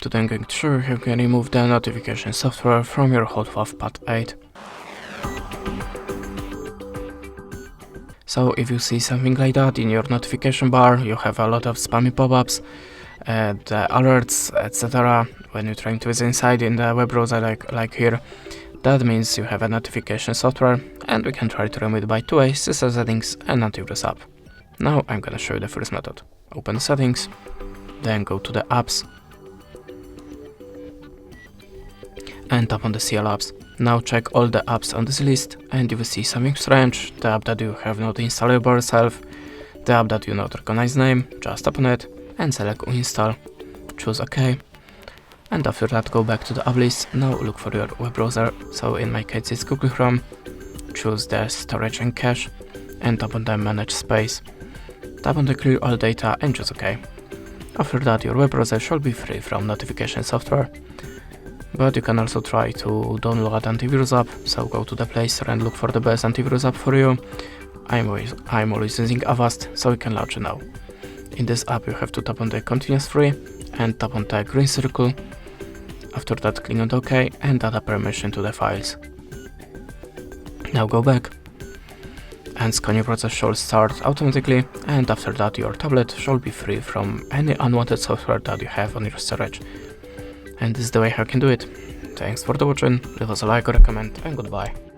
Today I'm going to show you how you can remove the notification software from your HOTWAV Pad 8. So if you see something like that in your notification bar, you have a lot of spammy pop-ups, the alerts, etc. when you're trying to visit inside in the web browser like here, that means you have a notification software, and we can try to remove it by two ways: system settings and antivirus app. Now I'm gonna show you the first method. Open the settings, then go to the apps and tap on the CL apps. Now check all the apps on this list and you will see something strange: the app that you have not installed by yourself, the app that you not recognize name. Just tap on it and select uninstall, choose OK, and after that go back to the app list. Now look for your web browser, so in my case it's Google Chrome. Choose the storage and cache and tap on the manage space. Tap on the clear all data and choose OK. After that your web browser should be free from notification software. But you can also try to download antivirus app, so go to the Play Store and look for the best antivirus app for you. I'm always using Avast, so you can launch it now. In this app you have to tap on the continuous free and tap on the green circle. After that click on OK and add a permission to the files. Now go back and scanning process should start automatically, and after that your tablet should be free from any unwanted software that you have on your storage. And this is the way how you can do it. Thanks for watching, leave us a like or a comment, and goodbye.